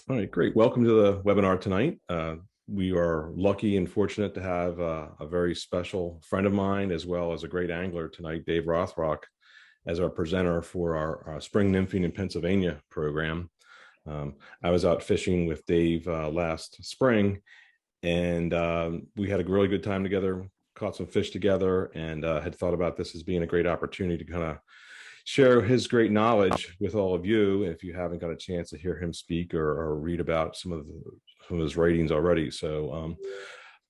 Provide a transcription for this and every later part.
All right, great. Welcome to the webinar tonight. We are lucky and fortunate to have a very special friend of mine, as well as a great angler tonight, Dave Rothrock, as our presenter for our Spring Nymphing in Pennsylvania program. I was out fishing with Dave last spring, and we had a really good time together, caught some fish together, and had thought about this as being a great opportunity to kind of share his great knowledge with all of you if you haven't got a chance to hear him speak or read about some of his writings already. So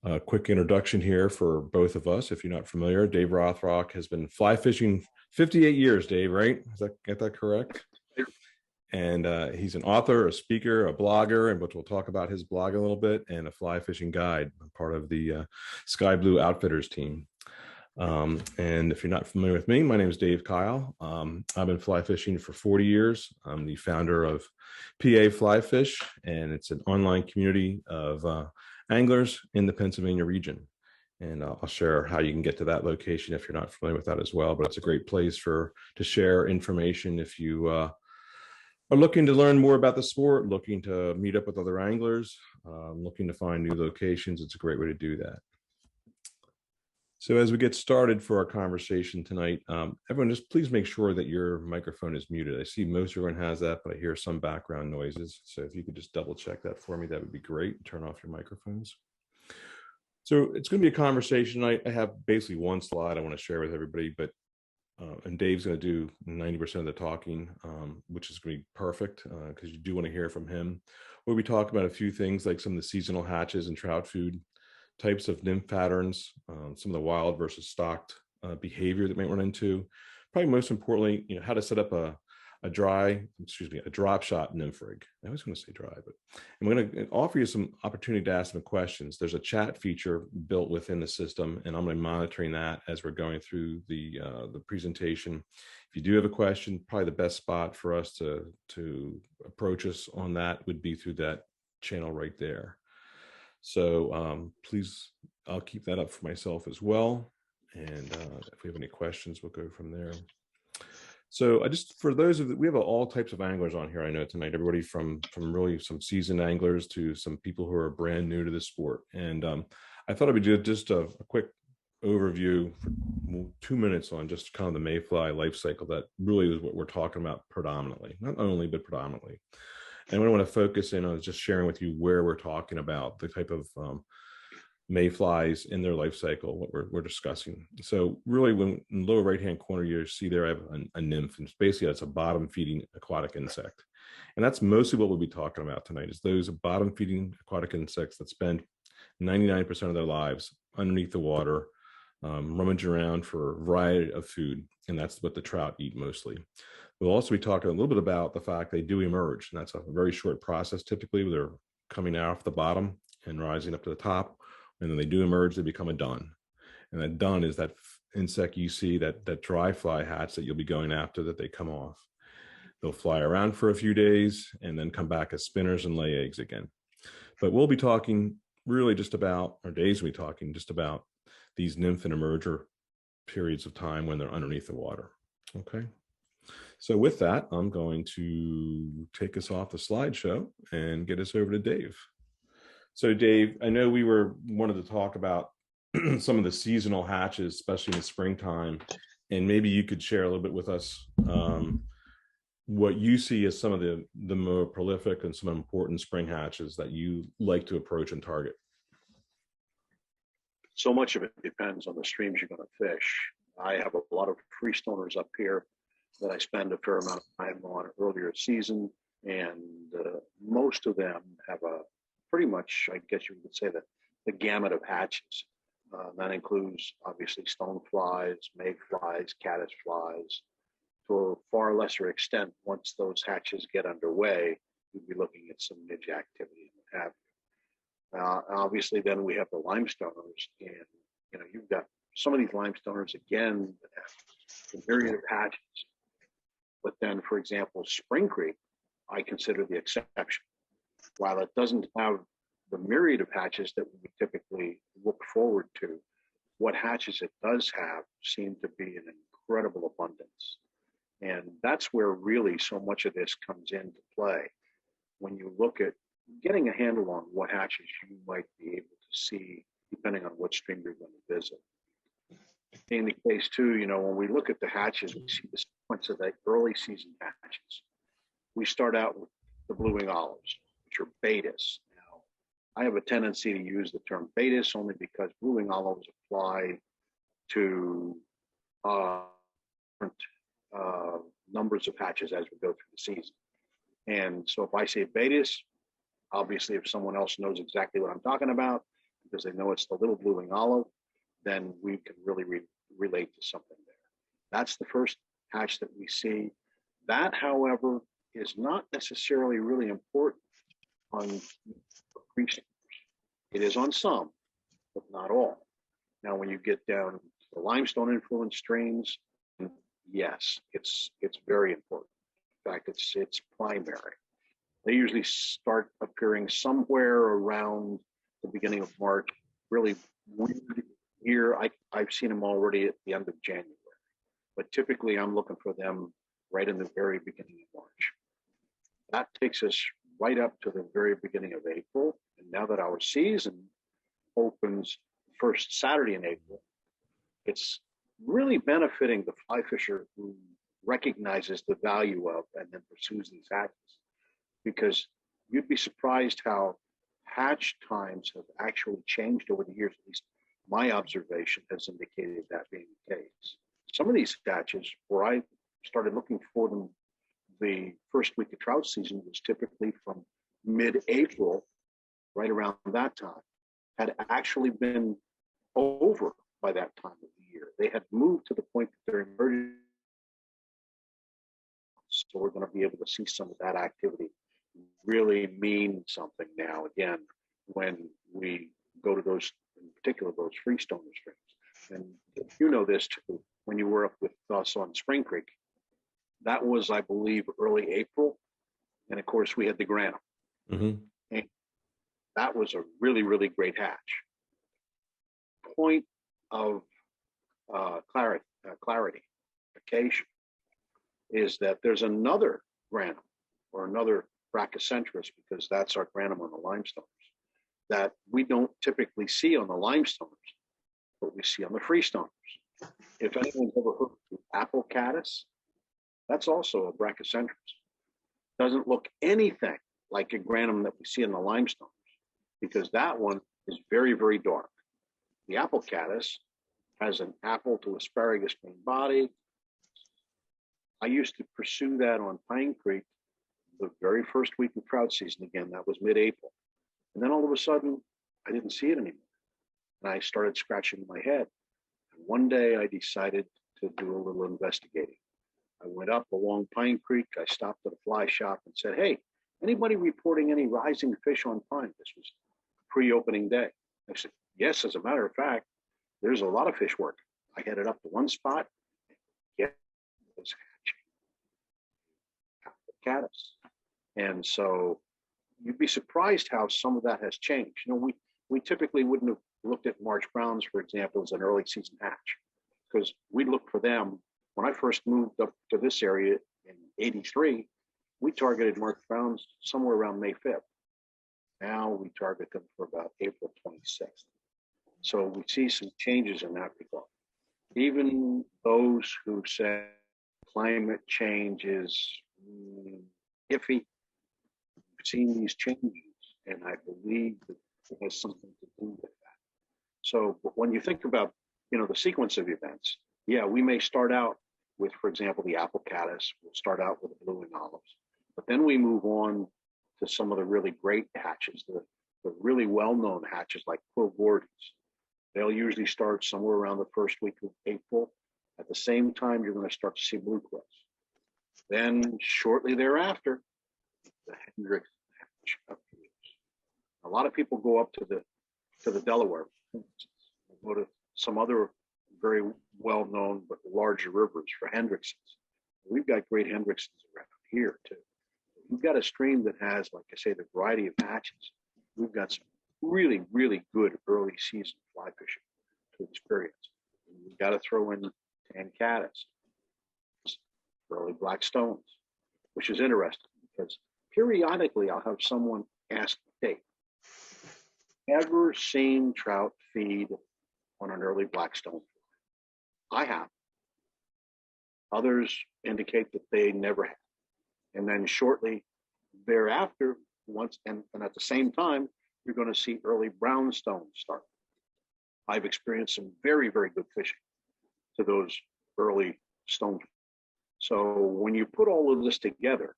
a quick introduction here for both of us. If you're not familiar, Dave Rothrock has been fly fishing 58 years, Dave, right? Get that correct? And he's an author, a speaker, a blogger, and which we'll talk about his blog a little bit, and a fly fishing guide, part of the Sky Blue Outfitters team. And if you're not familiar with me, my name is Dave Kile. I've been fly fishing for 40 years. I'm the founder of PA Fly Fish, and it's an online community of anglers in the Pennsylvania region. And I'll share how you can get to that location if you're not familiar with that as well. But it's a great place to share information if you are looking to learn more about the sport, looking to meet up with other anglers, looking to find new locations. It's a great way to do that. So as we get started for our conversation tonight, everyone just please make sure that your microphone is muted. I see most everyone has that, but I hear some background noises. So if you could just double check that for me, that would be great. Turn off your microphones. So it's going to be a conversation. I have basically one slide I want to share with everybody, but and Dave's going to do 90% of the talking, which is going to be perfect because you do want to hear from him. We'll be talking about a few things like some of the seasonal hatches and trout food, types of nymph patterns, some of the wild versus stocked behavior that might run into. Probably most importantly, how to set up a drop shot nymph rig. I was going to say dry, but I'm going to offer you some opportunity to ask some questions. There's a chat feature built within the system, and I'm going to be monitoring that as we're going through the presentation. If you do have a question, probably the best spot for us to approach us on that would be through that channel right there. So please, I'll keep that up for myself as well. And if we have any questions, we'll go from there. So for those of we have all types of anglers on here, I know tonight, everybody from really some seasoned anglers to some people who are brand new to the sport. And I thought I would do just a quick overview for 2 minutes on just kind of the mayfly life cycle. That really is what we're talking about predominantly, not only, but predominantly. And what I want to focus in on is just sharing with you where we're talking about the type of mayflies in their life cycle, what we're discussing. So really, when in the lower right-hand corner, you see there I have a nymph, and basically that's a bottom-feeding aquatic insect. And that's mostly what we'll be talking about tonight, is those bottom-feeding aquatic insects that spend 99% of their lives underneath the water, rummaging around for a variety of food, and that's what the trout eat mostly. We'll also be talking a little bit about the fact they do emerge, and that's a very short process. Typically, they're coming out off the bottom and rising up to the top, and then they do emerge, they become a dun. And that dun is that insect you see, that dry fly hatch that you'll be going after, that they come off. They'll fly around for a few days and then come back as spinners and lay eggs again. But we'll be talking really just about, or Dave's will be talking just about these nymph and emerger periods of time when they're underneath the water. Okay. So with that, I'm going to take us off the slideshow and get us over to Dave. So Dave, I know we wanted to talk about some of the seasonal hatches, especially in the springtime, and maybe you could share a little bit with us what you see as some of the more prolific and some important spring hatches that you like to approach and target. So much of it depends on the streams you're going to fish. I have a lot of freestoners up here that I spend a fair amount of time on earlier season, and most of them have a pretty much, I guess you could say, the gamut of hatches. That includes obviously stoneflies, mayflies, caddisflies. To a far lesser extent, once those hatches get underway, you'd be looking at some midge activity and what have you. Obviously, then we have the limestoners, and you've got some of these limestoners again that have a myriad of hatches. But then, for example, Spring Creek, I consider the exception. While it doesn't have the myriad of hatches that we would typically look forward to, what hatches it does have seem to be an incredible abundance. And that's where really so much of this comes into play. When you look at getting a handle on what hatches you might be able to see depending on what stream you're going to visit. In the case too, you know, when we look at the hatches, we see the sequence of the early season hatches. We start out with the blue wing olives, which are betas. Now, I have a tendency to use the term betas only because blue wing olives apply to different numbers of hatches as we go through the season. And so if I say betas, obviously if someone else knows exactly what I'm talking about, because they know it's the little blue wing olive, then we can really relate to something there. That's the first hatch that we see. That, however, is not necessarily really important on pre-streamers. It is on some, but not all. Now, when you get down to the limestone influenced streams, yes, it's very important. In fact, it's primary. They usually start appearing somewhere around the beginning of March. Really weird here. I've seen them already at the end of January, but typically I'm looking for them right in the very beginning of March. That takes us right up to the very beginning of April. And now that our season opens first Saturday in April, it's really benefiting the fly fisher who recognizes the value of and then pursues these hatches, because you'd be surprised how hatch times have actually changed over the years. At least my observation has indicated that being the case. Some of these hatches, where I started looking for them the first week of trout season, was typically from mid-April, right around that time, had actually been over by that time of the year. They had moved to the point that they're emerging. So we're going to be able to see some of that activity really mean something now, again, when we go to those, in particular, those freestoner streams. And you know this too, when you were up with us on Spring Creek, that was, I believe, early April. And of course, we had the Granum. Mm-hmm. And that was a really, really great hatch. Point of clarification is that there's another Granum, or another Brachyscentris, because that's our Granum on the limestones, that we don't typically see on the limestones, but we see on the freestoners. If anyone's ever heard of the apple caddis, that's also a Brachyscentris. Doesn't look anything like a Granum that we see in the limestones, because that one is very, very dark. The apple caddis has an apple to asparagus green body. I used to pursue that on Pine Creek the very first week of trout season. Again, that was mid-April. And then all of a sudden, I didn't see it anymore. And I started scratching my head. And one day I decided to do a little investigating. I went up along Pine Creek. I stopped at a fly shop and said, hey, anybody reporting any rising fish on Pine? This was pre-opening day. I said, yes, as a matter of fact, there's a lot of fish work. I headed up to one spot. Yeah, it was hatching caddis. And so you'd be surprised how some of that has changed. You know, we typically wouldn't have looked at March Browns, for example, as an early season hatch, because we looked for them. When I first moved up to this area in '83, we targeted March Browns somewhere around May 5th. Now we target them for about April 26th. So we see some changes in that regard. Even those who say climate change is iffy, we've seen these changes, and I believe that it has something to do with that. So when you think about, you know, the sequence of events, yeah, we may start out with, for example, the apple caddis. We'll start out with the blue wing olives, but then we move on to some of the really great hatches, the really well-known hatches like Quill Gordies. They'll usually start somewhere around the first week of April. At the same time, you're going to start to see blue quills. Then shortly thereafter, the Hendricks hatch appears. A lot of people go up to the Delaware, go to some other very well-known but larger rivers for Hendricksons. We've got great Hendricksons around here too. We've got a stream that has, like I say, the variety of hatches. We've got some really, really good early season fly fishing to experience. And we've got to throw in tan caddis, early black stones, which is interesting because periodically I'll have someone ask Dave, ever seen trout feed on an early blackstone? I have. Others indicate that they never have. And then shortly thereafter, and at the same time, you're going to see early brownstones start. I've experienced some very, very good fishing to those early stone. So when you put all of this together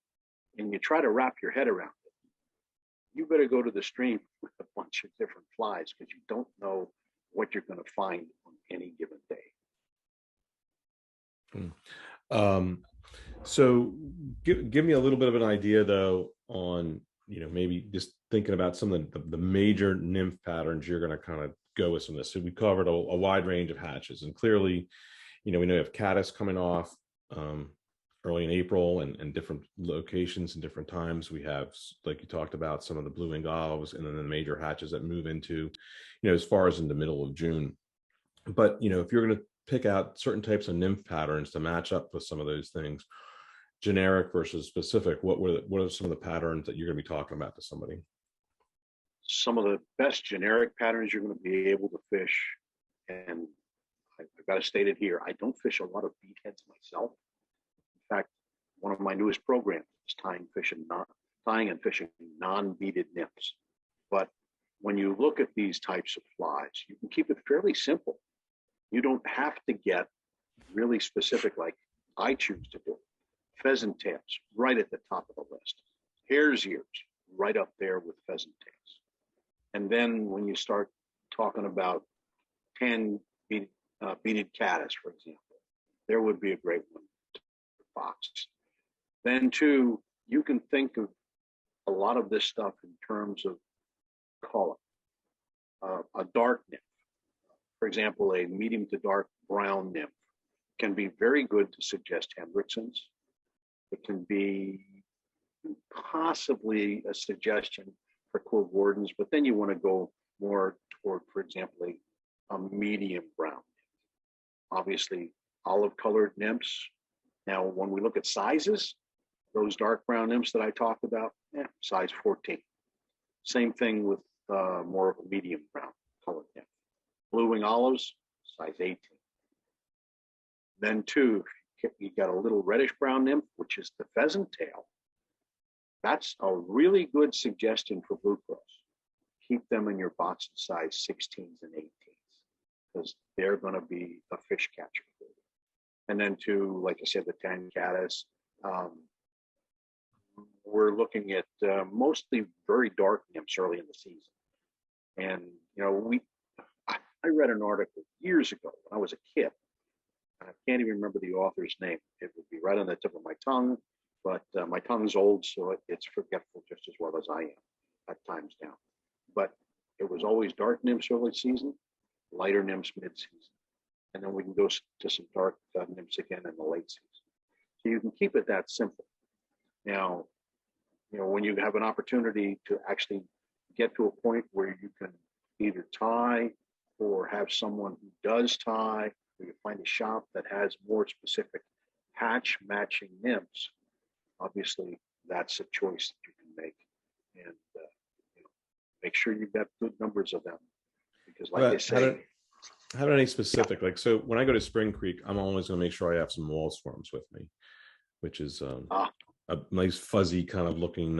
and you try to wrap your head around it, you better go to the stream with a bunch of different flies, because you don't know what you're going to find on any given day. So give me a little bit of an idea though on, maybe just thinking about some of the major nymph patterns you're going to kind of go with some of this. So we covered a wide range of hatches, and clearly, we know you have caddis coming off early in April and different locations and different times. We have, like you talked about, some of the blue-winged olives, and then the major hatches that move into, as far as in the middle of June. But, if you're going to pick out certain types of nymph patterns to match up with some of those things, generic versus specific, what are some of the patterns that you're going to be talking about to somebody? Some of the best generic patterns you're going to be able to fish, and I've got to state it here, I don't fish a lot of bead heads myself. In fact, one of my newest programs is tying and fishing non-beaded nymphs. But when you look at these types of flies, you can keep it fairly simple. You don't have to get really specific like I choose to do. Pheasant tails, right at the top of the list. Hare's ears, right up there with pheasant tails. And then when you start talking about 10 beaded caddis, for example, there would be a great one to box. Then too, you can think of a lot of this stuff in terms of color. A dark nymph, for example, a medium to dark brown nymph can be very good to suggest Hendricksons. It can be possibly a suggestion for Quill Wardens, but then you want to go more toward, for example, a medium brown nymph. Obviously, olive-colored nymphs. Now, when we look at sizes, those dark brown nymphs that I talked about, size 14. Same thing with more of a medium brown colored nymph. Blue-wing olives, size 18. Then too, you got a little reddish brown nymph, which is the pheasant tail. That's a really good suggestion for blue crows. Keep them in your box of size 16s and 18s, because they're going to be a fish catcher for you. And then too, like I said, the tan caddis. We're looking at mostly very dark nymphs early in the season. And, I read an article years ago when I was a kid. I can't even remember the author's name. It would be right on the tip of my tongue, but my tongue's old, so it's forgetful just as well as I am at times now. But it was always dark nymphs early season, lighter nymphs mid-season. And then we can go to some dark nymphs again in the late season. So you can keep it that simple. Now, when you have an opportunity to actually get to a point where you can either tie or have someone who does tie, or you find a shop that has more specific hatch matching nymphs, obviously that's a choice that you can make. And make sure you've got good numbers of them, because like they say, how about any specific, like, so when I go to Spring Creek, I'm always going to make sure I have some wall swarms with me, which is a nice fuzzy kind of looking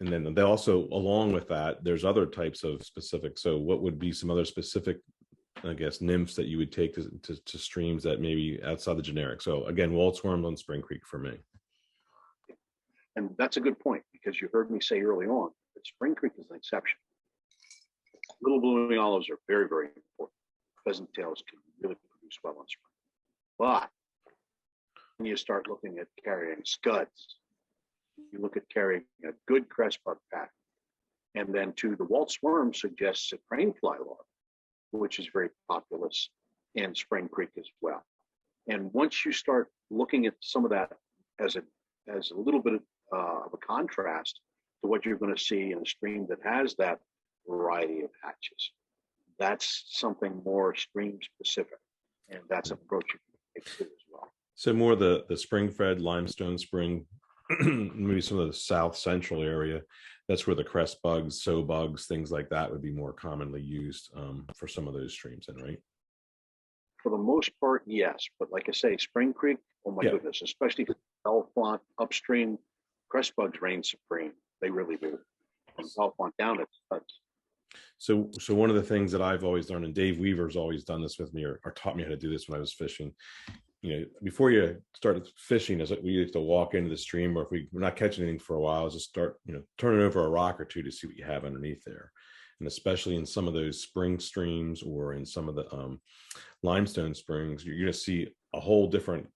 and then they also, along with that, there's other types of specific. So what would be some other specific, I guess, nymphs that you would take to streams that maybe outside the generic? So again, wall swarms on Spring Creek for me. And that's a good point, because you heard me say early on that Spring Creek is an exception. Little blue-wing olives are very, very important. Pheasant tails can really produce well on spring. But when you start looking at carrying scuds, you look at carrying a good crestbug pattern, and then too, the Waltz worm suggests a crane fly larva, which is very populous in Spring Creek as well. And once you start looking at some of that as a little bit of a contrast to what you're going to see in a stream that has that variety of hatches, that's something more stream specific, and that's an approach you can take to as well. So more the spring fed limestone spring maybe some of the south central area, that's where the crest bugs, sow bugs, things like that would be more commonly used for some of those streams, then, right? For the most part, yes. But like I say, Spring Creek, oh my Yeah. goodness, especially Bellefonte upstream, crest bugs reign supreme. They really do. From Bellefonte down, it's So one of the things that I've always learned, and Dave Weaver's always done this with me, or taught me how to do this when I was fishing. Before you started fishing, is that we used to walk into the stream, or if we're not catching anything for a while, just start, turning over a rock or two to see what you have underneath there. And especially in some of those spring streams or in some of the limestone springs, you're going to see a whole different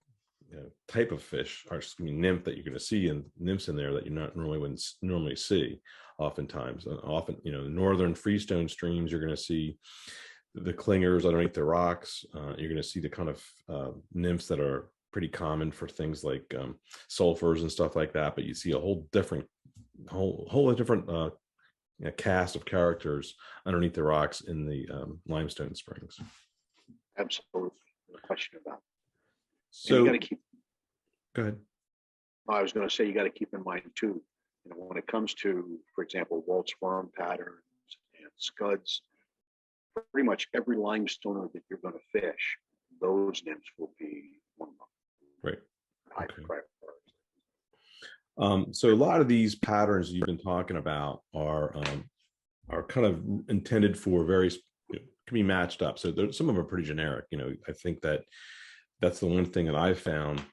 type of fish, or nymph, that you're going to see, and nymphs in there that you're not wouldn't normally see. Oftentimes, northern freestone streams, you're going to see the clingers underneath the rocks. You're going to see the kind of nymphs that are pretty common for things like sulfurs and stuff like that. But you see a whole different cast of characters underneath the rocks in the limestone springs. absolutely no question about it. So you got to keep. Go ahead. I was going to say, you got to keep in mind too, when it comes to, for example, Walt's worm patterns and scuds, pretty much every limestoner that you're going to fish, those nymphs will be one of them. Right. High Okay. priority. So a lot of these patterns you've been talking about are kind of intended for various, can be matched up. So some of them are pretty generic. I think that's the one thing that I've found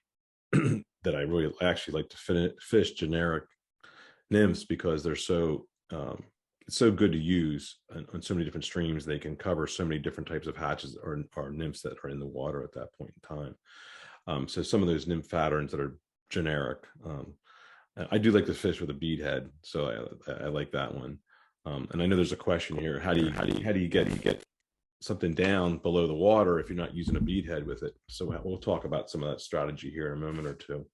that I really actually like to fish generic nymphs, because they're so it's so good to use on so many different streams. They can cover so many different types of hatches or nymphs that are in the water at that point in time. So some of those nymph patterns that are generic, I do like to fish with a bead head, so I like that one. And I know there's a question here: how do you get something down below the water if you're not using a bead head with it? So we'll talk about some of that strategy here in a moment or two.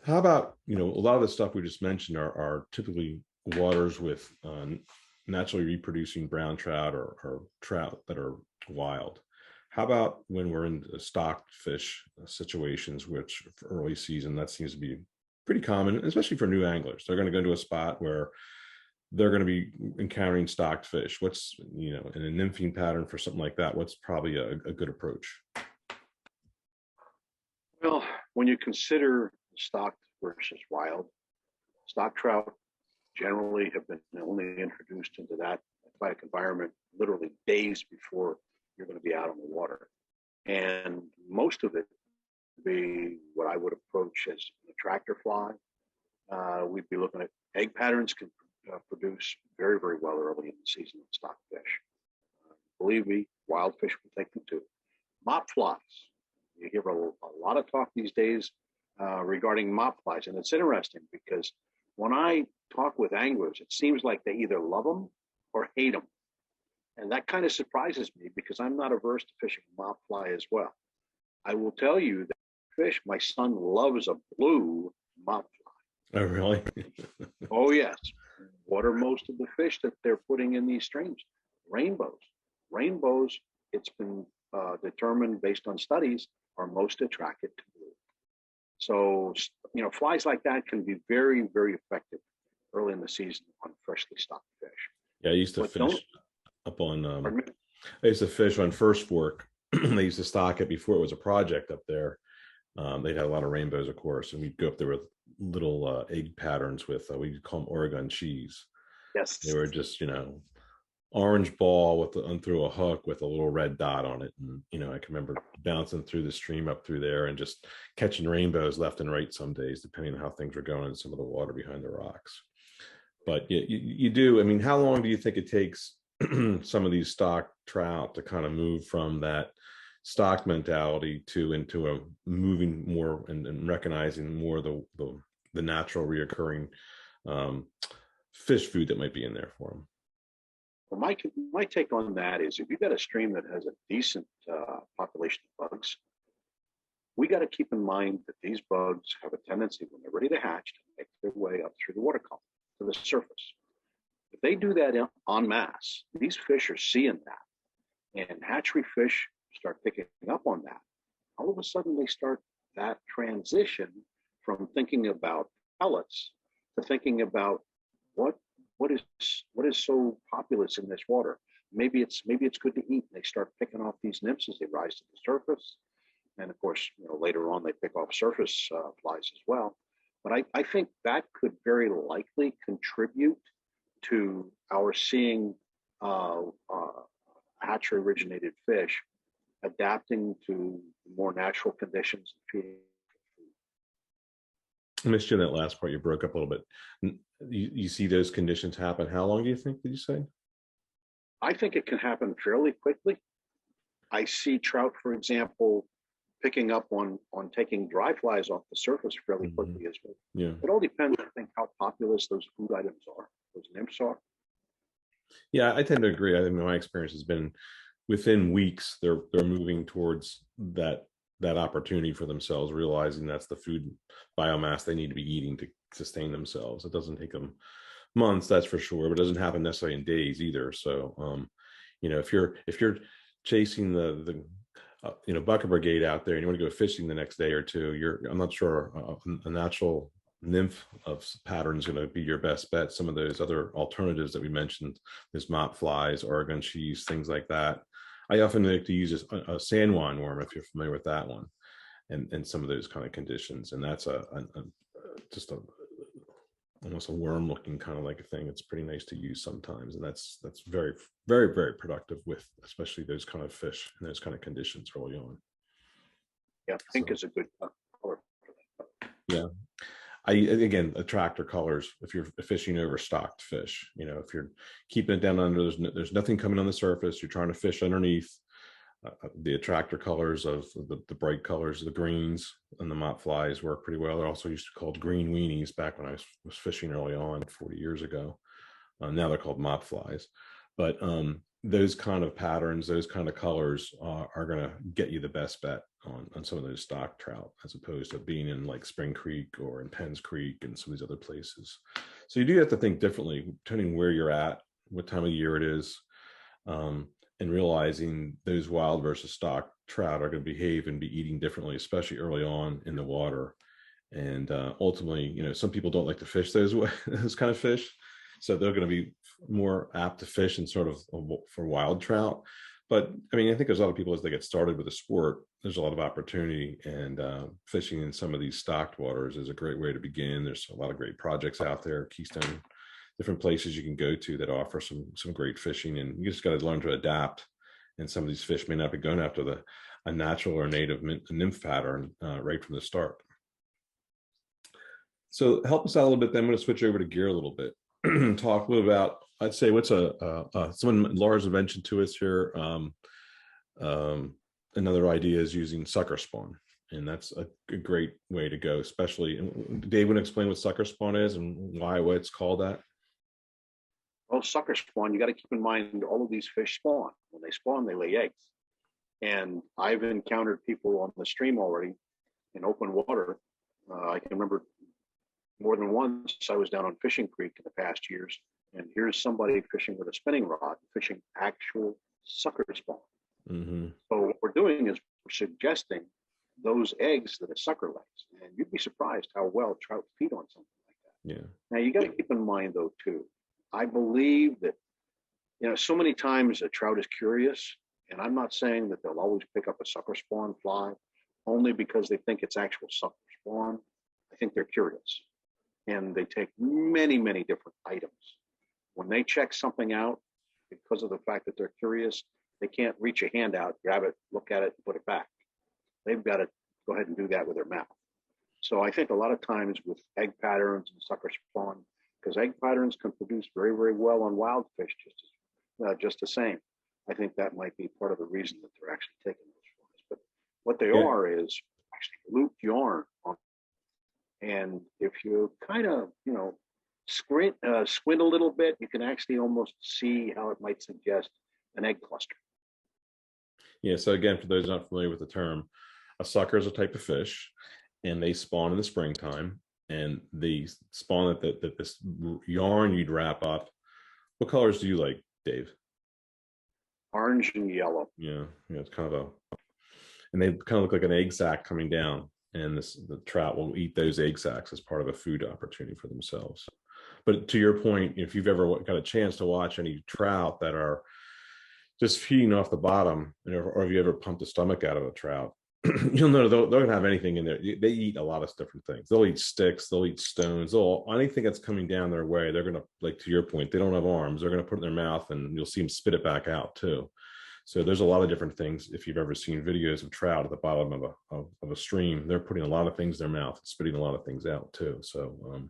How about, a lot of the stuff we just mentioned are typically waters with naturally reproducing brown trout or trout that are wild. How about when we're in stocked fish situations, which for early season, that seems to be pretty common, especially for new anglers. They're going to go to a spot where they're going to be encountering stocked fish. What's, in a nymphing pattern for something like that, what's probably a good approach? Well, when you consider stocked versus wild, stock trout generally have been only introduced into that aquatic environment literally days before you're going to be out on the water. And most of it would be what I would approach as an attractor fly. We'd be looking at egg patterns can produce very, very well early in the season of stock fish. Believe me, wild fish will take them too. Mop flies. You hear a lot of talk these days regarding mop flies. And it's interesting because when I talk with anglers, it seems like they either love them or hate them. And that kind of surprises me because I'm not averse to fishing mop fly as well. I will tell you that fish, my son loves a blue mop fly. Oh, really? Oh, yes. What are most of the fish that they're putting in these streams? Rainbows. Rainbows, it's been determined based on studies, are most attracted to blue. So, flies like that can be very, very effective early in the season on freshly stocked fish. Yeah, I used to fish up on, I used to fish on First Fork. They used to stock it before it was a project up there. They'd had a lot of rainbows, of course, and we'd go up there with little egg patterns with, we call them Oregon cheese. Yes. They were just, orange ball through a hook with a little red dot on it. And, I can remember bouncing through the stream up through there and just catching rainbows left and right some days, depending on how things were going in some of the water behind the rocks. But you do, how long do you think it takes some of these stock trout to kind of move from that stock mentality into a moving more and recognizing more the natural reoccurring fish food that might be in there for them? Well, my take on that is, if you've got a stream that has a decent population of bugs, we got to keep in mind that these bugs have a tendency, when they're ready to hatch, to make their way up through the water column to the surface. If they do that en masse, these fish are seeing that, and hatchery fish start picking up on that. All of a sudden, they start that transition from thinking about pellets to thinking about what what is so populous in this water. Maybe it's good to eat. They start picking off these nymphs as they rise to the surface, and of course, later on they pick off surface flies as well. But I think that could very likely contribute to our seeing hatchery originated fish adapting to more natural conditions and feeding. I missed you in that last part. You broke up a little bit. You see those conditions happen. How long do you think, did you say? I think it can happen fairly quickly. I see trout, for example, picking up on taking dry flies off the surface fairly quickly as well. Yeah. It all depends, I think, how populous those food items are, those nymphs are. Yeah, I tend to agree. I think my experience has been within weeks they're moving towards that opportunity for themselves, realizing that's the food biomass they need to be eating to sustain themselves. It doesn't take them months, that's for sure, but it doesn't happen necessarily in days either. So if you're chasing the bucket brigade out there and you want to go fishing the next day or two, I'm not sure a natural nymph of pattern is going to be your best bet. Some of those other alternatives that we mentioned, there's mop flies, Oregon cheese, things like that. I often like to use a sandwine worm, if you're familiar with that one, and some of those kind of conditions. And that's just almost a worm looking kind of like a thing. It's pretty nice to use sometimes, and that's very, very, very productive with especially those kind of fish and those kind of conditions early on. Yeah, pink is a good color. Yeah. Again, attractor colors, if you're fishing over stocked fish, if you're keeping it down under, there's nothing coming on the surface, you're trying to fish underneath, the attractor colors of the bright colors, the greens and the mop flies work pretty well. They're also used to called green weenies back when I was fishing early on 40 years ago. Now they're called mop flies. But those kind of patterns, those kind of colors are going to get you the best bet on some of those stock trout, as opposed to being in like Spring Creek or in Penns Creek and some of these other places. So you do have to think differently, depending where you're at, what time of year it is, and realizing those wild versus stock trout are going to behave and be eating differently, especially early on in the water. And ultimately, some people don't like to fish those kind of fish. So they're going to be more apt to fish and sort of for wild trout. But I mean, I think there's a lot of people, as they get started with the sport, there's a lot of opportunity, and fishing in some of these stocked waters is a great way to begin. There's a lot of great projects out there, Keystone, different places you can go to that offer some great fishing, and you just got to learn to adapt. And some of these fish may not be going after a natural or native nymph pattern right from the start. So help us out a little bit. Then I'm going to switch over to gear a little bit. Talk a little about, I'd say, what's someone Lars mentioned to us here. Another idea is using sucker spawn, and that's a great way to go. Especially, Dave, want to explain what sucker spawn is and why it's called that? Well, sucker spawn, you got to keep in mind all of these fish spawn. When they spawn, they lay eggs. And I've encountered people on the stream already in open water. I can remember more than once I was down on Fishing Creek in the past years, and here's somebody fishing with a spinning rod, fishing actual sucker spawn. Mm-hmm. So what we're doing is we're suggesting those eggs that a sucker lays, and you'd be surprised how well trout feed on something like that. Yeah. Now you got to keep in mind though too, I believe that so many times a trout is curious, and I'm not saying that they'll always pick up a sucker spawn fly only because they think it's actual sucker spawn. I think they're curious. And they take many, many different items. When they check something out, because of the fact that they're curious, they can't reach a hand out, grab it, look at it, and put it back. They've got to go ahead and do that with their mouth. So I think a lot of times with egg patterns and sucker spawn, because egg patterns can produce very, very well on wild fish just the same. I think that might be part of the reason that they're actually taking those flies. But what they are is actually looped yarn on. And if you kind of, squint a little bit, you can actually almost see how it might suggest an egg cluster. Yeah. So again, for those not familiar with the term, a sucker is a type of fish, and they spawn in the springtime. And they spawn that this yarn you'd wrap up. What colors do you like, Dave? Orange and yellow. Yeah. It's kind of and they kind of look like an egg sac coming down. and the trout will eat those egg sacs as part of a food opportunity for themselves. But to your point, if you've ever got a chance to watch any trout that are just feeding off the bottom, or if you ever pumped the stomach out of a trout, you'll know they'll don't have anything in there. They eat a lot of different things. They'll eat sticks, they'll eat stones, anything that's coming down their way. They're gonna, like to your point, they don't have arms. They're gonna put it in their mouth, and you'll see them spit it back out too. So there's a lot of different things. If you've ever seen videos of trout at the bottom of a stream, they're putting a lot of things in their mouth and spitting a lot of things out too. So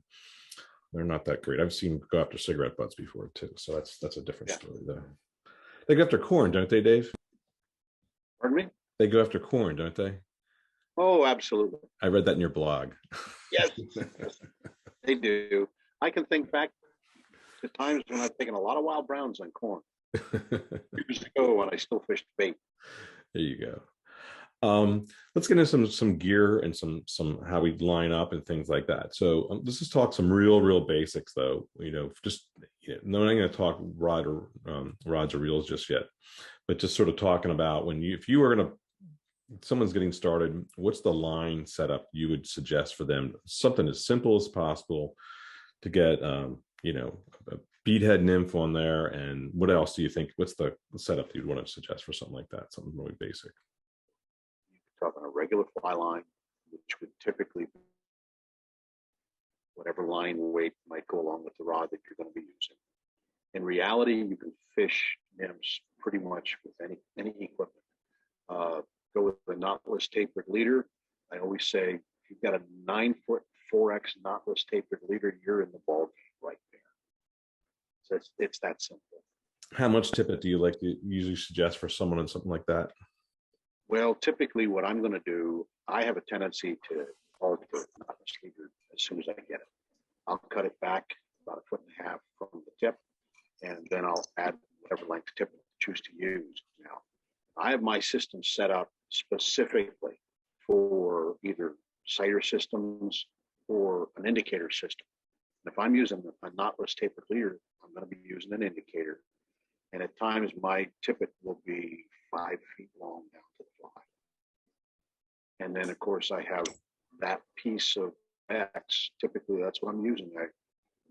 they're not that great. I've seen them go after cigarette butts before too. So that's a different story though. They go after corn, don't they, Dave? Pardon me? They go after corn, don't they? Oh, absolutely. I read that in your blog. Yes, they do. I can think back to times when I've taken a lot of wild browns on corn. Years ago when I still fished bait. There you go. Let's get into some gear and some how we line up and things like that. So let's just talk some real basics though. Just no, I'm not going to talk rods or reels just yet, but just sort of talking about if you were going to, someone's getting started, what's the line setup you would suggest for them? Something as simple as possible to get a beadhead nymph on there. And what else do you think? What's the setup you'd want to suggest for something like that? Something really basic. Talk on a regular fly line, which would typically be whatever line weight might go along with the rod that you're going to be using. In reality, you can fish nymphs pretty much with any equipment. Go with the knotless tapered leader. I always say, if you've got a 9-foot 4X knotless tapered leader, you're in the ball game right there. So it's that simple. How much tippet do you like to usually suggest for someone on something like that? Well, typically what I'm going to do, I have a tendency to alter the knotless leader as soon as I get it. I'll cut it back about 1.5 feet from the tip, and then I'll add whatever length tip I choose to use. Now, I have my system set up specifically for either sighter systems or an indicator system. And if I'm using a knotless tapered leader, I'm going to be using an indicator. And at times my tippet will be 5 feet long down to the fly. And then of course I have that piece of X. Typically that's what I'm using. I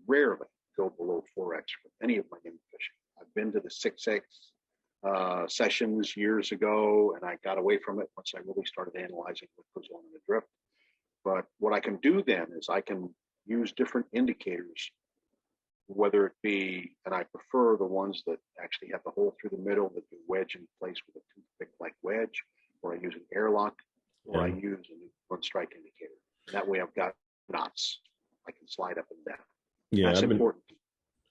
rarely go below 4X for any of my nymph fishing. I've been to the 6X sessions years ago, and I got away from it once I really started analyzing what goes on in the drift. But what I can do then is I can use different indicators, whether it be, and I prefer the ones that actually have the hole through the middle that you wedge in place with a toothpick like wedge, or I use an airlock, or I use a one strike indicator. And that way I've got knots I can slide up and down. Yeah, that's important.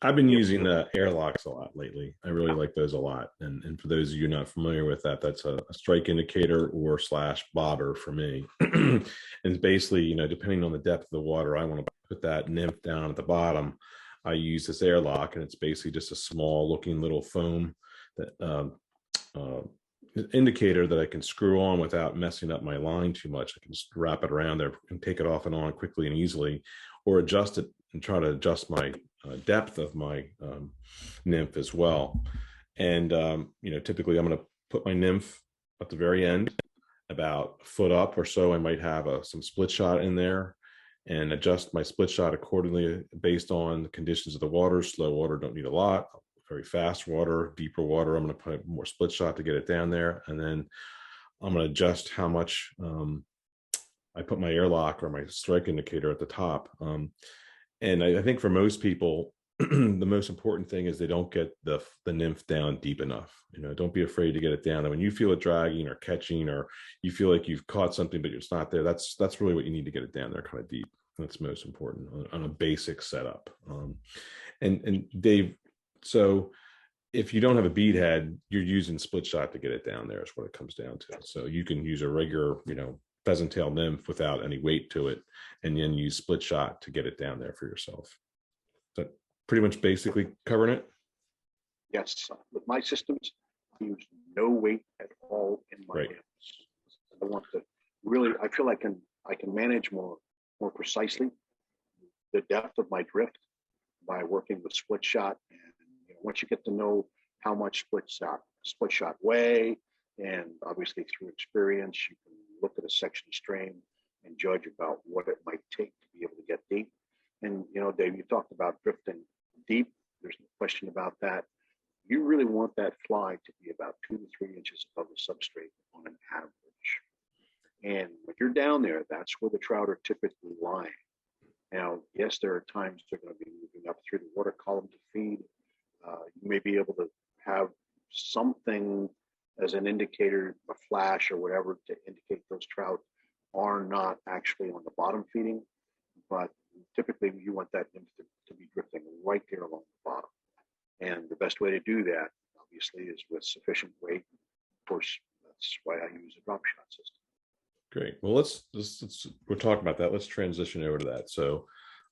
I've been using airlocks a lot lately. I really like those a lot. And for those of you not familiar with that, that's a strike indicator or / bobber for me. And it's basically, depending on the depth of the water, I want to put that nymph down at the bottom. I use this airlock, and it's basically just a small looking little foam that indicator that I can screw on without messing up my line too much. I can just wrap it around there and take it off and on quickly and easily, or adjust it and try to adjust my depth of my nymph as well. And typically I'm going to put my nymph at the very end, about a foot up or so. I might have some split shot in there, and adjust my split shot accordingly based on the conditions of the water. Slow water, don't need a lot. Very fast water, deeper water, I'm going to put more split shot to get it down there. And then I'm going to adjust how much I put my airlock or my strike indicator at the top. And I think for most people, the most important thing is they don't get the nymph down deep enough. Don't be afraid to get it down. And when you feel it dragging or catching, or you feel like you've caught something but it's not there, that's really what you need to get it down there kind of deep. That's most important on a basic setup. And Dave, so if you don't have a bead head, you're using split shot to get it down there is what it comes down to. So you can use a regular, pheasant tail nymph without any weight to it, and then use split shot to get it down there for yourself. But pretty much basically covering it? Yes. With my systems, I use no weight at all in my nymphs. I want to really, I feel I can manage more precisely the depth of my drift by working with split shot. And once you get to know how much split shot weigh, and obviously through experience, you can look at a section stream and judge about what it might take to be able to get deep. And, you know, Dave, you talked about drifting deep. There's no question about that. You really want that fly to be about 2 to 3 inches above the substrate on an average. And when you're down there, that's where the trout are typically lying. Now, yes, there are times they're going to be moving up through the water column to feed. You may be able to have something as an indicator, a flash or whatever, to indicate those trout are not actually on the bottom feeding, but typically you want that nymph to be drifting right there along the bottom. And the best way to do that, obviously, is with sufficient weight. Of course, that's why I use a drop shot system. Great. Well, let's we're talking about that. Let's transition over to that. So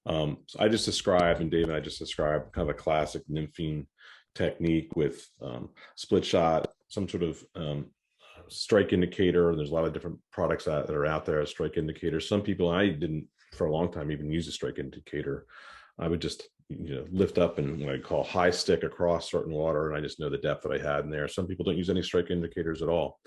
I just described, and Dave and I just described kind of a classic nymphing technique with split shot, some sort of strike indicator. There's a lot of different products that are out there as strike indicators. Some people, I didn't for a long time even use a strike indicator. I would just, you know, lift up and what I call high stick across certain water, and I just know the depth that I had in there. Some people don't use any strike indicators at all.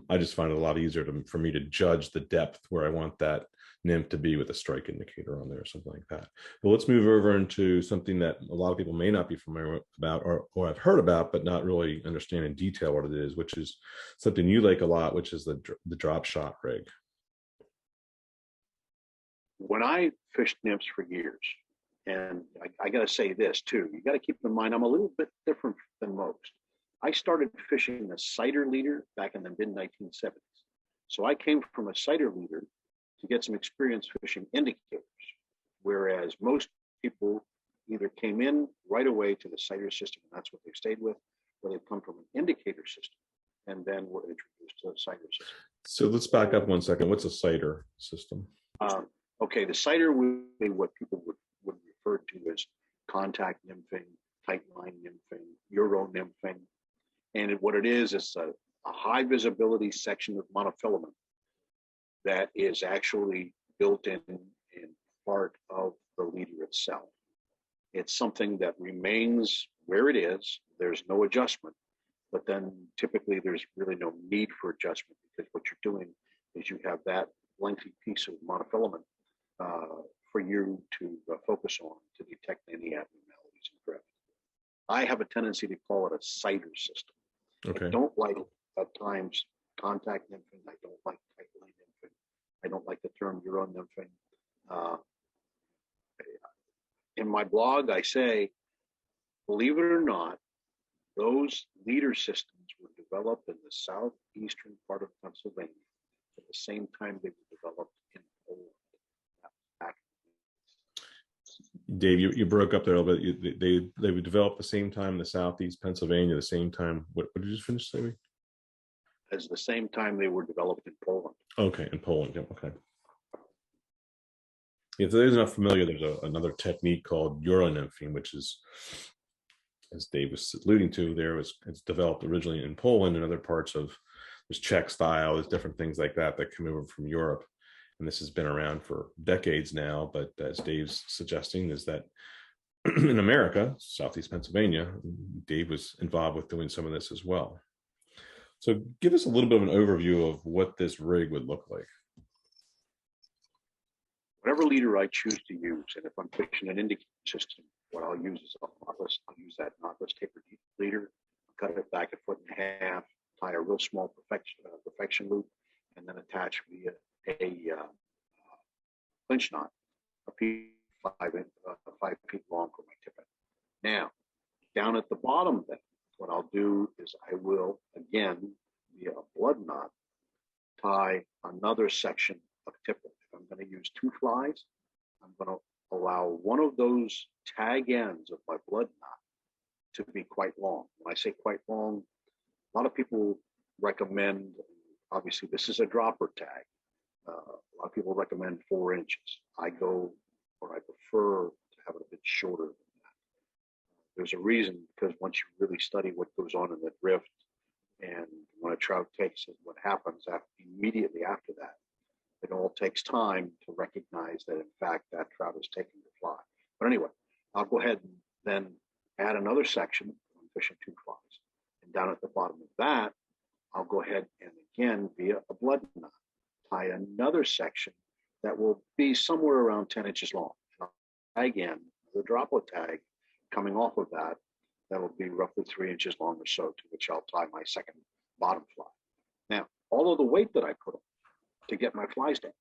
I just find it a lot easier for me to judge the depth where I want that nymph to be with a strike indicator on there or something like that. But let's move over into something that a lot of people may not be familiar about, or I've heard about, but not really understand in detail what it is, which is something you like a lot, which is the drop shot rig. When I fished nymphs for years, and I got to say this too, you got to keep in mind I'm a little bit different than most. I started fishing a cider leader back in the mid-1970s. So I came from a cider leader to get some experience fishing indicators, whereas most people either came in right away to the cider system, and that's what they stayed with, or they've come from an indicator system and then were introduced to a cider system. So let's back up 1 second. What's a cider system? Okay, the cider would be what people would refer to as contact nymphing, tight line nymphing, Euro nymphing. And what it is a high visibility section of monofilament that is actually built in part of the leader itself. It's something that remains where it is. There's no adjustment, but then typically there's really no need for adjustment, because what you're doing is you have that lengthy piece of monofilament for you to focus on to detect any abnormalities in drift. I have a tendency to call it a cider system. Okay. I don't like at times contact nymphing. I don't like tight line nymphing. I don't like the term Euro nymphing. In my blog, I say, believe it or not, those leader systems were developed in the southeastern part of Pennsylvania at the same time they were developed in Poland. Dave, you broke up there a little bit. They were developed the same time in the southeast Pennsylvania, the same time. What did you just finish saying? As the same time they were developed in Poland. Okay, in Poland. Yeah, okay. If those are not familiar, there's another technique called Euro nymphing, which is, as Dave was alluding to, it's developed originally in Poland and other parts of, there's Czech style, there's different things like that come over from Europe. And this has been around for decades now, but as Dave's suggesting, is that in America, Southeast Pennsylvania, Dave was involved with doing some of this as well. So give us a little bit of an overview of what this rig would look like. Whatever leader I choose to use, and if I'm fishing an indicator system, what I'll use is I'll use that knotless taper leader, cut it back 1.5 feet, tie a real small perfection loop, and then attach via a clinch knot, a piece 5 feet long for my tippet. Now, down at the bottom, then, what I'll do is I will, again, via a blood knot, tie another section of tippet. If I'm going to use 2 flies, I'm going to allow one of those tag ends of my blood knot to be quite long. When I say quite long, a lot of people recommend, obviously this is a dropper tag. A lot of people recommend 4 inches. I prefer to have it a bit shorter than that. There's a reason, because once you really study what goes on in the drift, and when a trout takes it, what happens immediately after that, it all takes time to recognize that, in fact, that trout is taking the fly. But anyway, I'll go ahead and then add another section. I'm fishing 2 flies. And down at the bottom of that, I'll go ahead and again, via a blood knot, tie another section that will be somewhere around 10 inches long. Again, the droplet tag coming off of that, that'll be roughly 3 inches long or so, to which I'll tie my second bottom fly. Now, all of the weight that I put on to get my flies down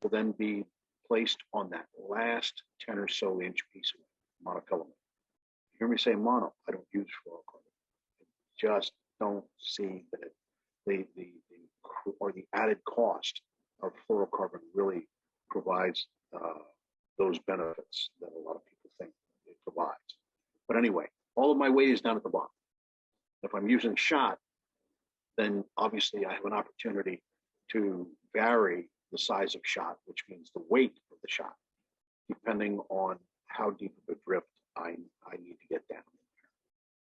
will then be placed on that last 10 or so inch piece of monofilament. You hear me say mono, I don't use fluorocarbon. I just don't see that the added cost of fluorocarbon really provides those benefits that a lot of people think it provides. But anyway, all of my weight is down at the bottom. If I'm using shot, then obviously I have an opportunity to vary the size of shot, which means the weight of the shot, depending on how deep of a drift I need to get down.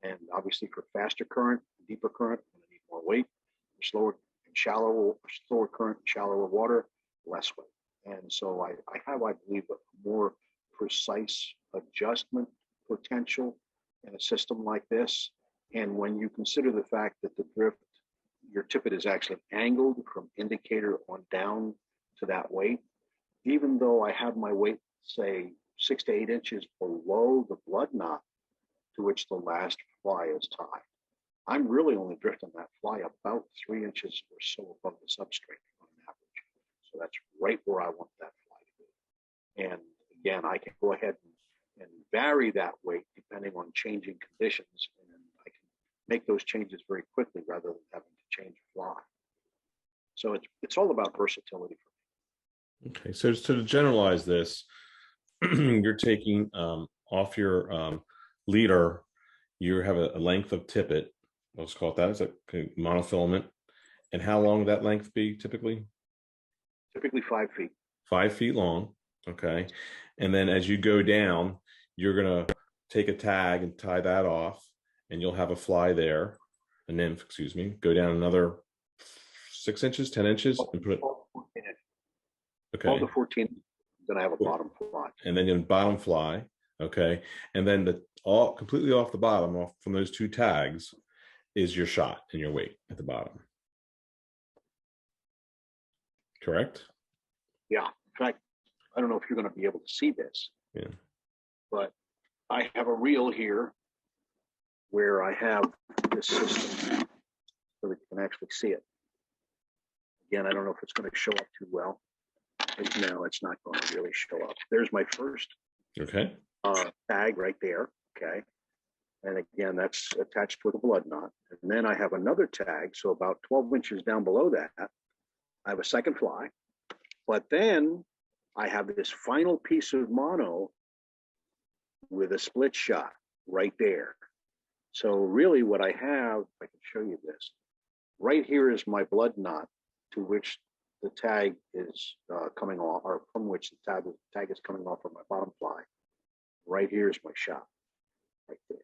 And obviously for faster current, deeper current, I'm going to need more weight. For slower current, shallower water, less weight. And so I have, I believe, a more precise adjustment potential in a system like this. And when you consider the fact that the drift, your tippet is actually angled from indicator on down to that weight, even though I have my weight, say, 6 to 8 inches below the blood knot to which the last fly is tied, I'm really only drifting that fly about 3 inches or so above the substrate on average. So that's right where I want that fly to be. And again, I can go ahead and vary that weight depending on changing conditions, and I can make those changes very quickly rather than having to change a fly. So it's all about versatility for me. Okay, so to generalize this, you're taking off your leader, you have a length of tippet, let's call it that, it's a monofilament. And how long would that length be typically? Typically 5 feet. 5 feet long, okay. And then as you go down, you're gonna take a tag and tie that off, and you'll have a fly there, a nymph, excuse me, go down another 6 inches, 10 inches, and put it. 14 inches. Okay. 12 to 14, then I have a bottom fly. And then your bottom fly, okay. And then all completely off the bottom, off from those two tags, is your shot and your weight at the bottom. Correct? Yeah. In fact, I don't know if you're going to be able to see this. Yeah. But I have a reel here where I have this system so that you can actually see it. Again, I don't know if it's going to show up too well. No, it's not going to really show up. There's my first tag right there. Okay. And again, that's attached with a blood knot. And then I have another tag. So about 12 inches down below that, I have a second fly. But then I have this final piece of mono with a split shot right there. So really what I have, if I can show you this, right here is my blood knot to which the tag is coming off, or from which the tag is coming off of my bottom fly. Right here is my shot, right there.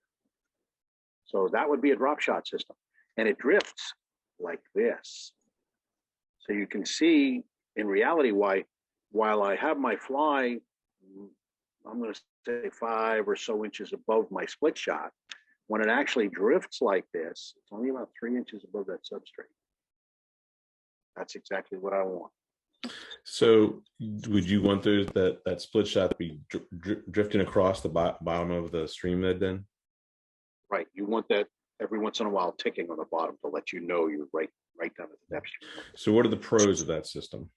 So that would be a drop shot system. And it drifts like this. So you can see in reality why, while I have my fly, I'm going to say 5 or so inches above my split shot, when it actually drifts like this, it's only about 3 inches above that substrate. That's exactly what I want. So would you want that split shot to be drifting across the bottom of the stream bed then? Right. You want that every once in a while ticking on the bottom to let you know you're right down at the depth. So what are the pros of that system?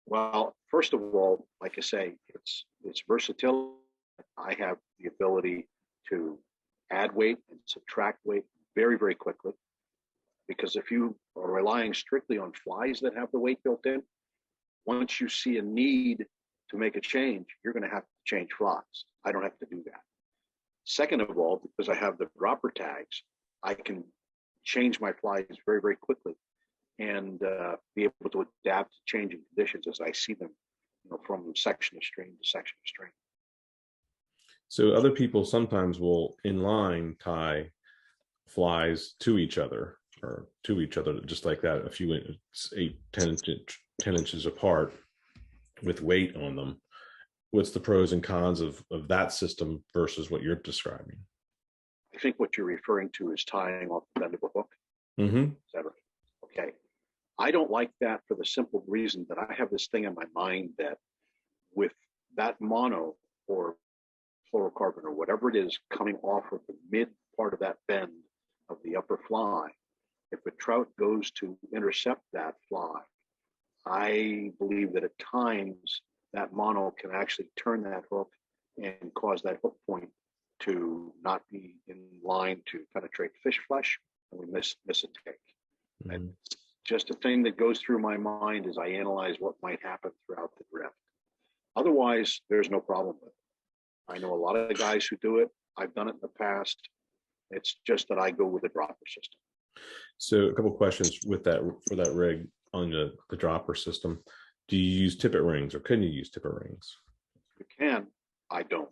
Well, first of all, like I say, it's versatility. I have the ability to add weight and subtract weight very, very quickly. Because if you are relying strictly on flies that have the weight built in, once you see a need to make a change, you're going to have to change flies. I don't have to do that. Second of all, because I have the dropper tags, I can change my flies very, very quickly and be able to adapt to changing conditions as I see them, from section of stream to section of stream. So other people sometimes will inline tie flies to each other, just like that, a few 10 inches apart with weight on them. What's the pros and cons of that system versus what you're describing? I think what you're referring to is tying off the end of a hook. Mm-hmm. Is that right? Okay. I don't like that for the simple reason that I have this thing in my mind that with that mono or fluorocarbon or whatever it is coming off of the mid part of that bend of the upper fly, if a trout goes to intercept that fly, I believe that at times that mono can actually turn that hook and cause that hook point to not be in line to penetrate fish flesh, and we miss a take. Mm-hmm. And just a thing that goes through my mind as I analyze what might happen throughout the drift. Otherwise, there's no problem with it. I know a lot of guys who do it. I've done it in the past. It's just that I go with a dropper system. So a couple of questions with that for that rig on the dropper system. Do you use tippet rings, or can you use tippet rings? You can. I don't.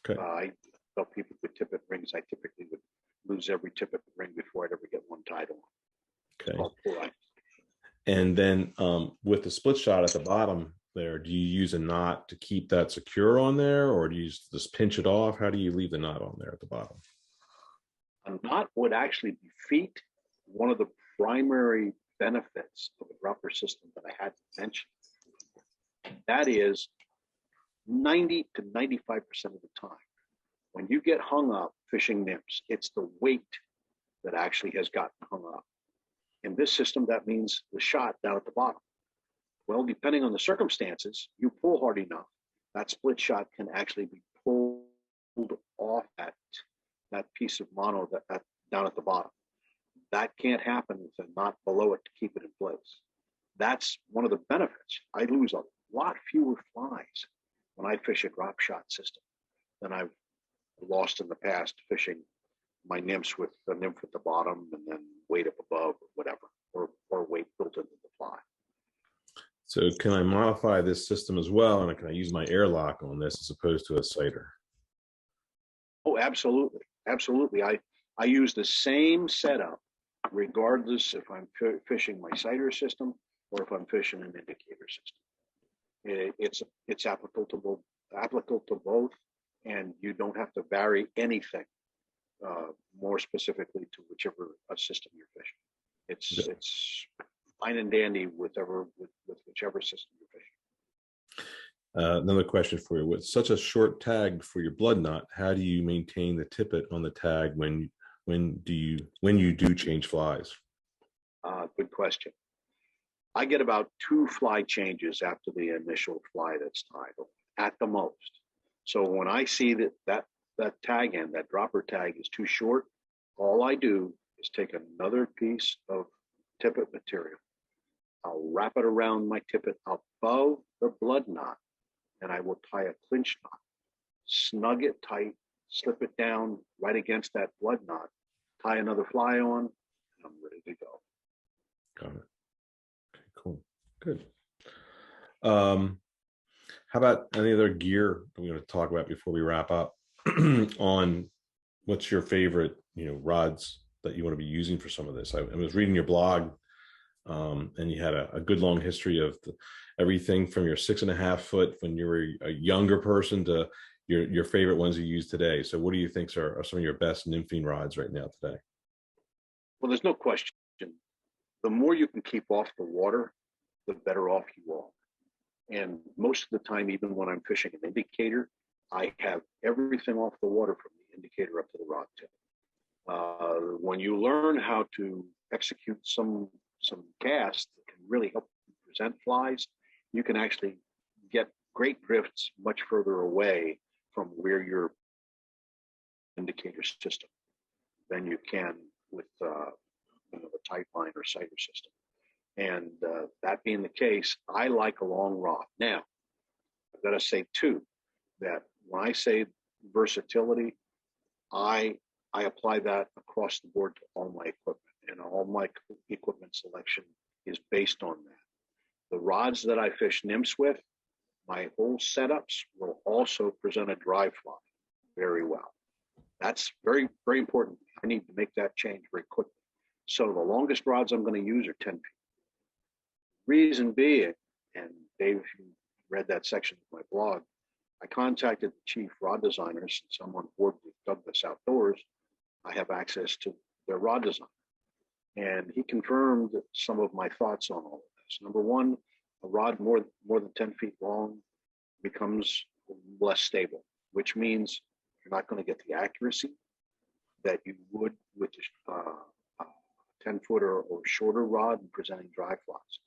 Okay. I tell people with tippet rings, I typically would lose every tippet ring before I'd ever get one tied on. Okay. And then with the split shot at the bottom there, do you use a knot to keep that secure on there, or do you just pinch it off? How do you leave the knot on there at the bottom? A knot would actually defeat one of the primary benefits of a dropper system that I had to mention. That is 90 to 95% of the time, when you get hung up fishing nymphs, it's the weight that actually has gotten hung up. In this system, that means the shot down at the bottom. Well, depending on the circumstances, you pull hard enough, that split shot can actually be pulled off that piece of mono that down at the bottom. That can't happen with a knot below it to keep it in place. That's one of the benefits. I lose a lot fewer flies when I fish a drop shot system than I've lost in the past fishing my nymphs with the nymph at the bottom and then weight up above or whatever, or weight built into the fly. So can I modify this system as well, and can I use my airlock on this as opposed to a sighter? Oh, absolutely. Absolutely. I use the same setup regardless if I'm fishing my sighter system or if I'm fishing an indicator system. It's applicable to both, and you don't have to vary anything more specifically to whichever system you're fishing. It's fine and dandy with whichever system you're fishing. Another question for you: with such a short tag for your blood knot, how do you maintain the tippet on the tag when you do change flies? Good question. I get about 2 fly changes after the initial fly that's tied at the most. So when I see that tag end, that dropper tag is too short, all I do is take another piece of tippet material. I'll wrap it around my tippet above the blood knot, and I will tie a clinch knot, snug it tight, slip it down right against that blood knot, tie another fly on, and I'm ready to go. Got it. Okay, cool. Good. How about any other gear that we're going to talk about before we wrap up on what's your favorite, rods that you want to be using for some of this? I was reading your blog, and you had a good long history of everything from your 6.5 foot when you were a younger person to your favorite ones you use today. So what do you think are some of your best nymphing rods right now today? Well, there's no question. The more you can keep off the water, the better off you are. And most of the time, even when I'm fishing an indicator, I have everything off the water from the indicator up to the rod tip. When you learn how to execute some casts that can really help you present flies, you can actually get great drifts much further away from where your indicator system than you can with the tight line or sighter system. And that being the case, I like a long rod. Now, I've got to say too that when I say versatility, I apply that across the board to all my equipment, and all my equipment selection is based on that. The rods that I fish nymphs with, my whole setups will also present a dry fly very well. That's very, very important. I need to make that change very quickly. So the longest rods I'm going to use are 10 feet. Reason being, and Dave, if you read that section of my blog, I contacted the chief rod designers. Since I'm on board with Douglas Outdoors, I have access to their rod design. and he confirmed some of my thoughts on all of this. Number one, a rod more than 10 feet long becomes less stable, which means you're not going to get the accuracy that you would with a 10-footer or shorter rod and presenting dry flies.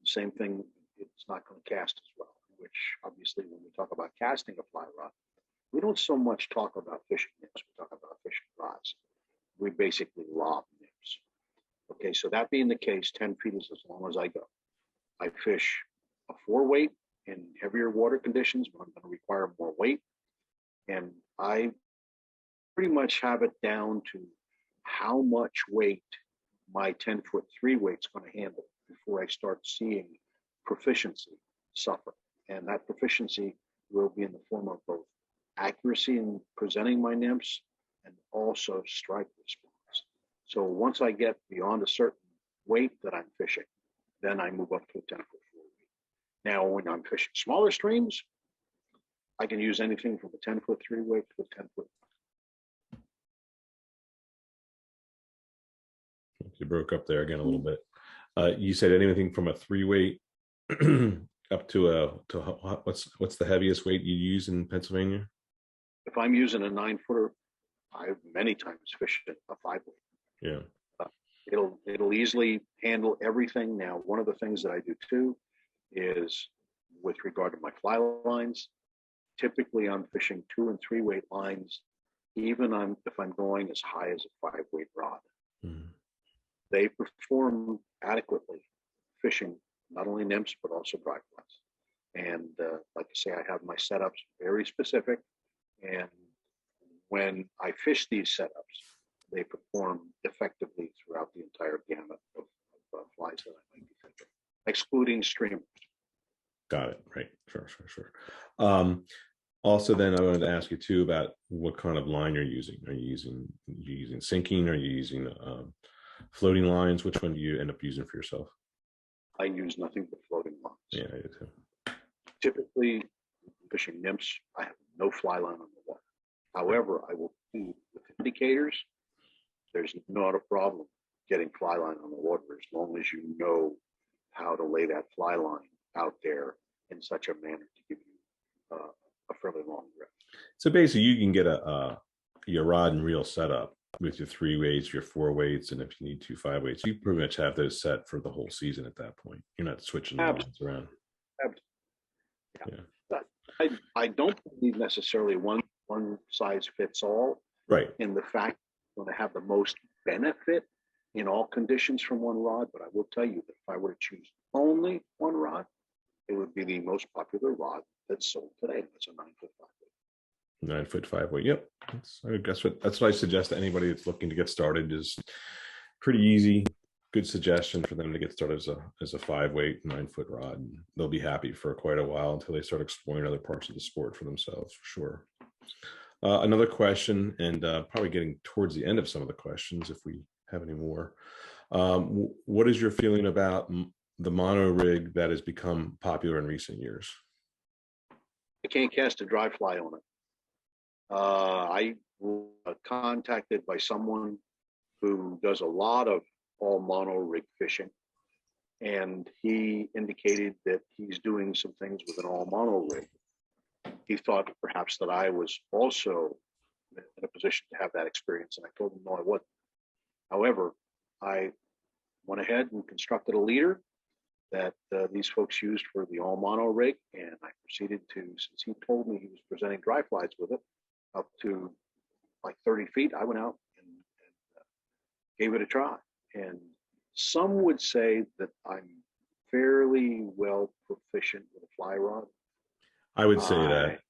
The same thing, it's not going to cast as well, which obviously when we talk about casting a fly rod, we don't so much talk about fishing nymphs, we talk about fishing rods. We basically lob nymphs. Okay, so that being the case, 10 feet is as long as I go. I fish a 4-weight in heavier water conditions when I'm going to require more weight. And I pretty much have it down to how much weight my 10-foot 3-weight's going to handle before I start seeing proficiency suffer. And that proficiency will be in the form of both accuracy in presenting my nymphs and also strike response. So once I get beyond a certain weight that I'm fishing, then I move up to a 10-foot 4-weight. Now, when I'm fishing smaller streams, I can use anything from a 10-foot 3-weight to a 10-foot. You broke up there again a little bit. You said anything from a 3-weight up to what's the heaviest weight you use in Pennsylvania? If I'm using a 9-footer, I've many times fished a 5-weight. Yeah. It'll easily handle everything. Now, one of the things that I do too is with regard to my fly lines, typically I'm fishing 2- and 3-weight lines, even if I'm going as high as a 5-weight rod. Mm-hmm. They perform adequately fishing not only nymphs, but also dry flies. And like I say, I have my setups very specific. And when I fish these setups, they perform effectively throughout the entire gamut of flies that I might be fishing, excluding streamers. Got it. Right. Sure. Also, then I wanted to ask you too about what kind of line you're using. Are you using sinking? Are you using floating lines? Which one do you end up using for yourself? I use nothing but floating lines. Yeah, I do too. Typically, fishing nymphs, I have no fly line on the water. However, I will feed with indicators. There's not a problem getting fly line on the water as long as you know how to lay that fly line out there in such a manner to give you a fairly long grip. So basically, you can get your rod and reel setup with your 3-weights, your 4-weights, and if you need 2 5-weights, you pretty much have those set for the whole season at that point. You're not switching the lines around. Yeah. I don't believe necessarily one size fits all. Right. In the fact you're going to have the most benefit in all conditions from one rod, but I will tell you that if I were to choose only one rod, it would be the most popular rod that's sold today. It's a 9-foot 5-weight. 9-foot 5-weight. Yep. That's what I suggest to anybody that's looking to get started. Is pretty easy. Good suggestion for them to get started as a 5-weight 9-foot rod. And they'll be happy for quite a while until they start exploring other parts of the sport for themselves, for sure. Another question, and probably getting towards the end of some of the questions, if we have any more. What is your feeling about the mono rig that has become popular in recent years? I can't cast a dry fly on it. I was contacted by someone who does a lot of all mono rig fishing, and he indicated that he's doing some things with an all mono rig. He thought perhaps that I was also in a position to have that experience, and I told him no, I wasn't. However, I went ahead and constructed a leader that these folks used for the all mono rig, and I proceeded to, since he told me he was presenting dry flies with it up to like 30 feet, I went out and gave it a try. And some would say that I'm fairly well proficient with a fly rod. I would say that.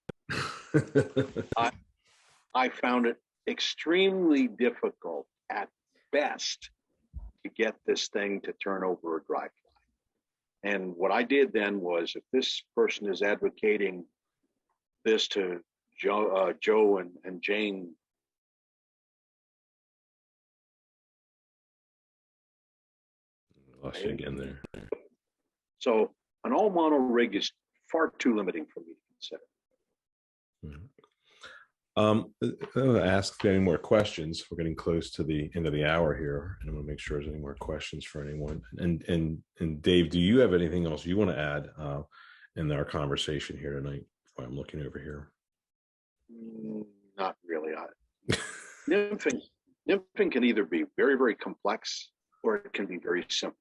I found it extremely difficult at best to get this thing to turn over a dry fly. And what I did then was, if this person is advocating this to Joe and Jane, lost you again there. So an all mono rig is far too limiting for me to consider. I'm going to ask if there are any more questions. We're getting close to the end of the hour here, and I'm going to make sure there's any more questions for anyone. And Dave, do you have anything else you want to add in our conversation here tonight? While I'm looking over here. Not really. Nymphing, nymphing can either be very, very complex or it can be very simple.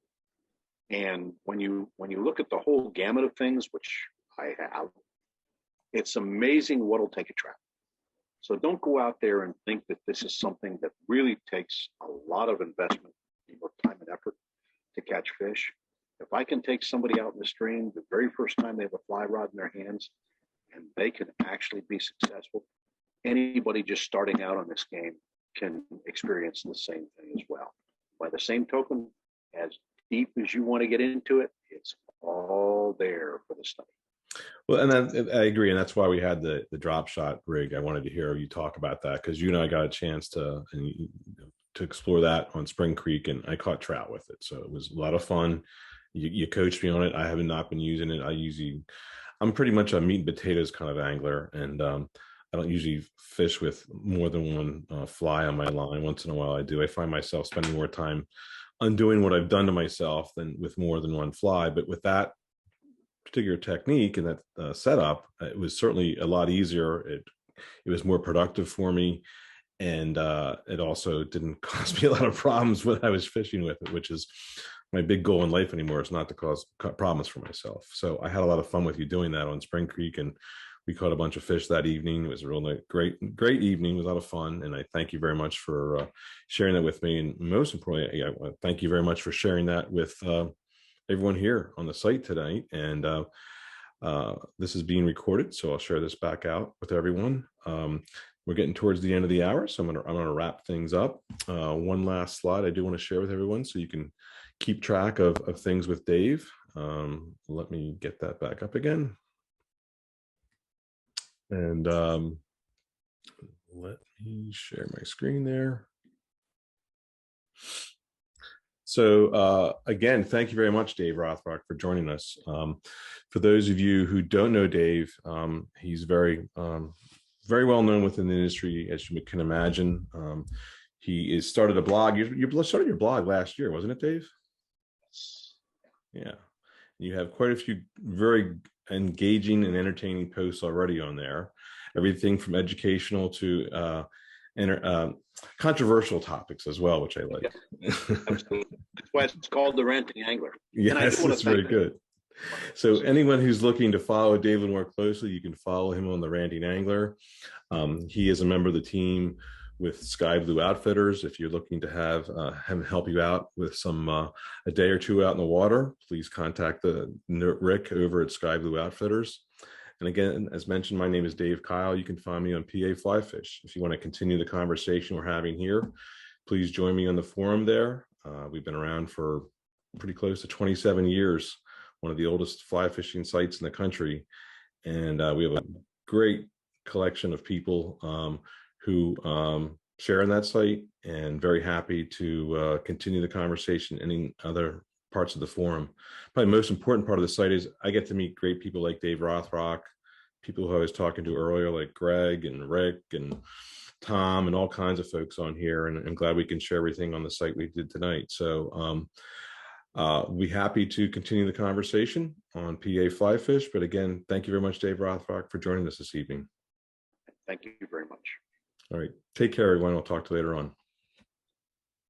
And when you look at the whole gamut of things, which I have, it's amazing what'll take a trap. So don't go out there and think that this is something that really takes a lot of investment, time and effort to catch fish. If I can take somebody out in the stream the very first time they have a fly rod in their hands and they can actually be successful, anybody just starting out on this game can experience the same thing as well. By the same token, as deep as you want to get into it, it's all there for the study. Well, and I agree, and that's why we had the drop shot rig. I wanted to hear you talk about that because you and I got a chance to explore that on Spring Creek, and I caught trout with it, so it was a lot of fun. You coached me on it. I have not been using it. I'm pretty much a meat and potatoes kind of angler, and I don't usually fish with more than one fly on my line. Once in a while I do. I find myself spending more time undoing what I've done to myself than with more than one fly. But with that particular technique and that setup, it was certainly a lot easier. It was more productive for me. And it also didn't cause me a lot of problems when I was fishing with it, which is my big goal in life anymore. It's not to cause problems for myself. So I had a lot of fun with you doing that on Spring Creek, and we caught a bunch of fish that evening. It was a real great evening. It was a lot of fun. And I thank you very much for sharing that with me. And most importantly, I want to thank you very much for sharing that with everyone here on the site tonight. And this is being recorded, so I'll share this back out with everyone. We're getting towards the end of the hour, so I'm gonna wrap things up. One last slide I do want to share with everyone so you can keep track of things with Dave. Let me get that back up again. And let me share my screen there. So again, thank you very much, Dave Rothrock, for joining us. For those of you who don't know Dave, he's very well known within the industry, as you can imagine. He has started a blog. You started your blog last year, wasn't it, Dave? Yeah. You have quite a few very engaging and entertaining posts already on there. Everything from educational to controversial topics as well, which I like. Yeah, absolutely. That's why it's called the Ranting Angler. Yes, that's very good. So anyone who's looking to follow David more closely, you can follow him on the Ranting Angler. He is a member of the team with Sky Blue Outfitters. If you're looking to have him help you out with some a day or two out in the water, please contact Rick over at Sky Blue Outfitters. And again, as mentioned, my name is Dave Kile. You can find me on PA Fly Fish. If you want to continue the conversation we're having here, please join me on the forum there. We've been around for pretty close to 27 years, one of the oldest fly fishing sites in the country. And we have a great collection of people who share on that site, and very happy to continue the conversation in other parts of the forum. Probably the most important part of the site is I get to meet great people like Dave Rothrock, people who I was talking to earlier, like Greg and Rick and Tom and all kinds of folks on here. And I'm glad we can share everything on the site we did tonight. So we're happy to continue the conversation on PA Fly Fish. But again, thank you very much, Dave Rothrock, for joining us this evening. Thank you very much. All right. Take care, everyone. I'll talk to you later on.